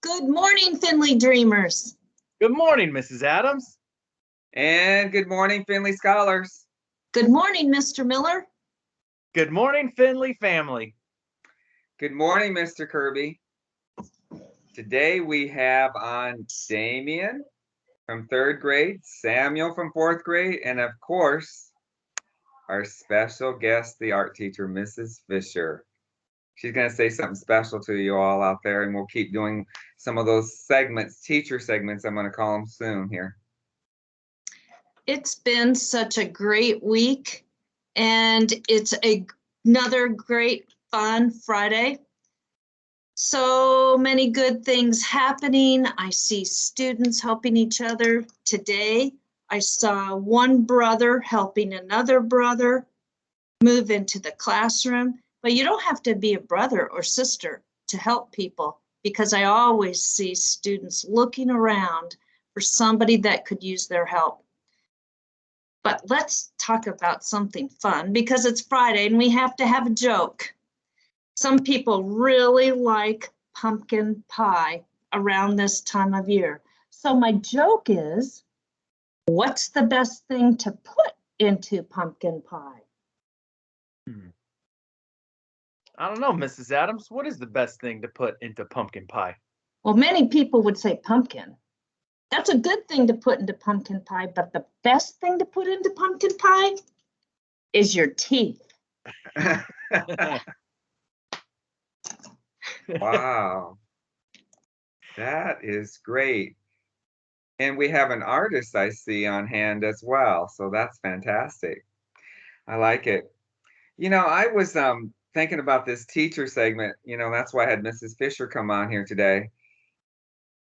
Good morning, Finley Dreamers. Good morning, Mrs. Adams. And good morning, Finley Scholars. Good morning, Mr. Miller. Good morning, Finley family. Good morning, Mr. Kirby. Today we have on Damien from 3rd grade, Samuel from 4th grade, and of course, our special guest, the art teacher, Mrs. Fisher. She's going to say something special to you all out there, and we'll keep doing some of those segments, teacher segments, I'm going to call them soon here. It's been such a great week, and it's another great fun Friday. So many good things happening. I see students helping each other. Today, I saw one brother helping another brother move into the classroom, but you don't have to be a brother or sister to help people, because I always see students looking around for somebody that could use their help. But let's talk about something fun, because it's Friday and we have to have a joke. Some people really like pumpkin pie around this time of year. So my joke is, what's the best thing to put into pumpkin pie? I don't know, Mrs. Adams. What is the best thing to put into pumpkin pie? Well, many people would say pumpkin. That's a good thing to put into pumpkin pie, but the best thing to put into pumpkin pie is your teeth. Wow. That is great. And we have an artist I see on hand as well, so that's fantastic. I like it. I was thinking about this teacher segment. That's why I had Mrs. Fisher come on here today.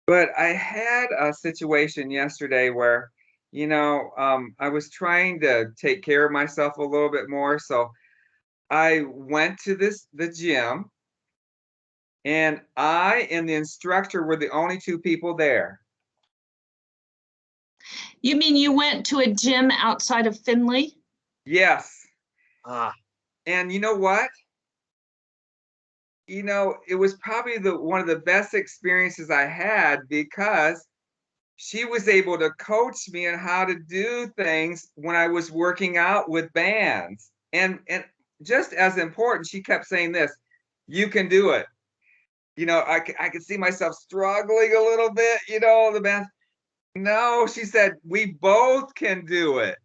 But I had a situation yesterday where, I was trying to take care of myself a little bit more. So I went to the gym, and I and the instructor were the only two people there. You mean you went to a gym outside of Finley? Yes. Ah. And you know what? It was probably one of the best experiences I had, because she was able to coach me on how to do things when I was working out with bands. And just as important, she kept saying this, you can do it. I could see myself struggling a little bit, the band. No, she said, we both can do it.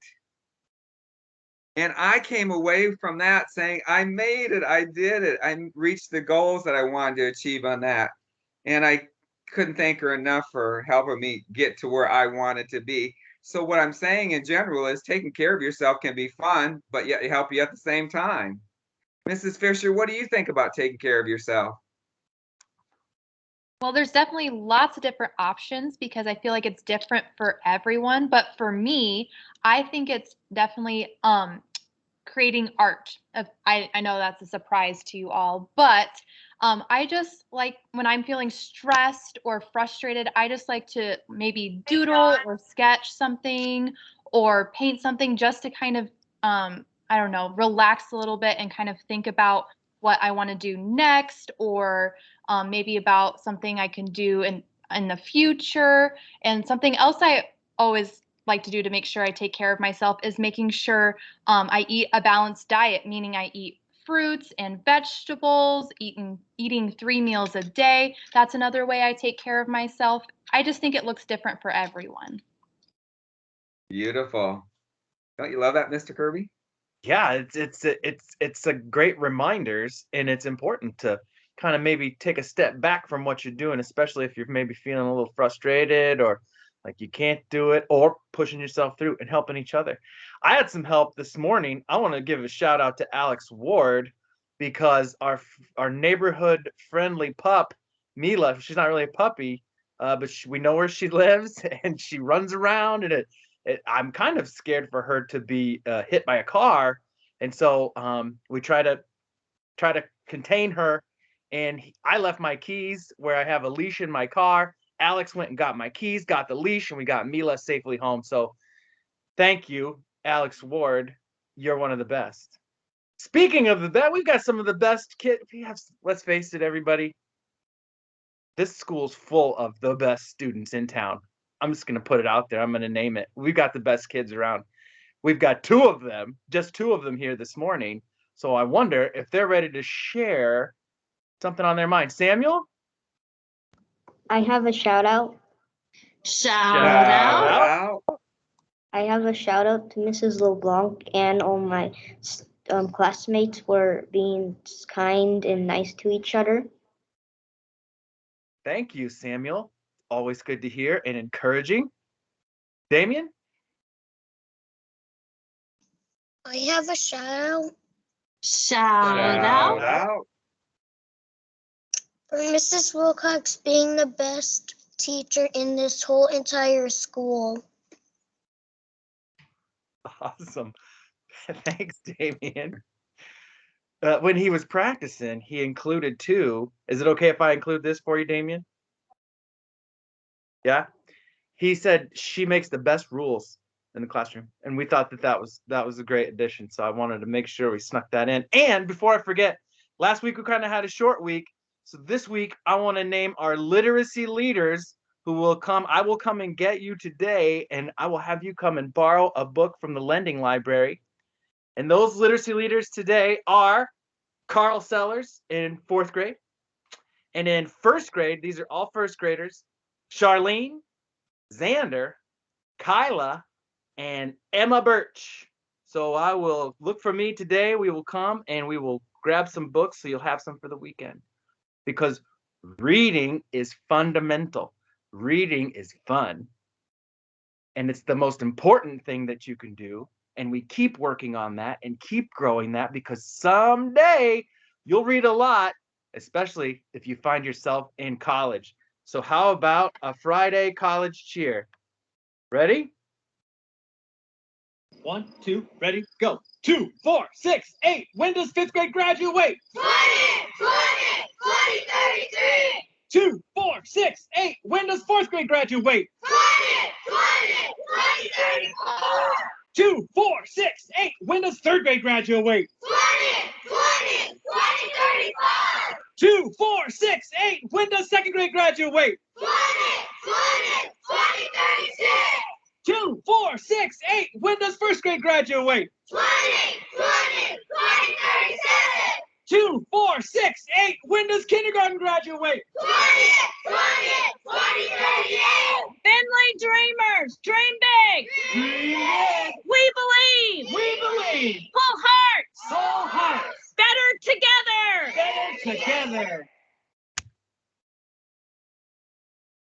And I came away from that saying, I made it, I did it. I reached the goals that I wanted to achieve on that. And I couldn't thank her enough for helping me get to where I wanted to be. So what I'm saying in general is taking care of yourself can be fun, but yet help you at the same time. Mrs. Fisher, what do you think about taking care of yourself? Well, there's definitely lots of different options because I feel like it's different for everyone. But for me, I think it's definitely creating art. I know that's a surprise to you all, but I just like when I'm feeling stressed or frustrated, I just like to maybe doodle or sketch something or paint something just to kind of, I don't know, relax a little bit and kind of think about what I want to do next, or maybe about something I can do in the future. And something else I always like to do to make sure I take care of myself is making sure I eat a balanced diet, meaning I eat fruits and vegetables, eating 3 meals a day. That's another way I take care of myself. I just think it looks different for everyone. Beautiful. Don't you love that, Mr. Kirby? Yeah, it's a great reminders, and it's important to kind of maybe take a step back from what you're doing, especially if you're maybe feeling a little frustrated or like you can't do it, or pushing yourself through and helping each other. I had some help this morning. I want to give a shout out to Alex Ward, because our neighborhood friendly pup Mila, she's not really a puppy, but we know where she lives and she runs around, and I'm kind of scared for her to be hit by a car, and so we try to contain her. And I left my keys where I have a leash in my car. Alex went and got my keys, got the leash, and we got Mila safely home. So thank you, Alex Ward. You're one of the best. Speaking of the best, we've got some of the best kids. Let's face it, everybody. this school's full of the best students in town. I'm just going to put it out there. I'm going to name it. We've got the best kids around. We've got two of them, just two of them here this morning. So I wonder if they're ready to share something on their mind. Samuel? I have a shout out. Shout Shout out. out. I have a shout out to Mrs. LeBlanc and all my classmates for being kind and nice to each other. Thank you, Samuel. Always good to hear and encouraging. Damien? I have a shout out Shout Shout out. out. for Mrs. Wilcox being the best teacher in this whole entire school. Awesome. Thanks, Damien. When he was practicing, he included two. Is it okay if I include this for you, Damien? Yeah. He said she makes the best rules in the classroom, and we thought that was a great addition. So I wanted to make sure we snuck that in. And before I forget, last week we kind of had a short week, so this week I want to name our literacy leaders who will come. I will come and get you today, and I will have you come and borrow a book from the lending library. And those literacy leaders today are Carl Sellers in 4th grade. And in 1st grade, these are all 1st graders, Charlene, Xander, Kyla, and Emma Birch. So I will look for me today. We will come and we will grab some books so you'll have some for the weekend. Because reading is fundamental. Reading is fun. And it's the most important thing that you can do. And we keep working on that and keep growing that, because someday you'll read a lot, especially if you find yourself in college. So how about a Friday college cheer? Ready? 1, 2, ready, go. 2, 4, 6, 8. When does 5th grade graduate? 20, 33. 2, 4, 6, 8. When does 4th grade graduate? 34. 2, 4, 6, 8. When does 3rd grade graduate? 35. 2, 4, 6, 8. When does 2nd grade graduate? 36. 2, 4, 6, 8. When does 1st grade graduate? 37. 2, 4, 6, 8. When does kindergarten graduate? 38. Finley Dreamers, dream big. We believe. We believe. Full hearts. Full hearts. Better together. Better together.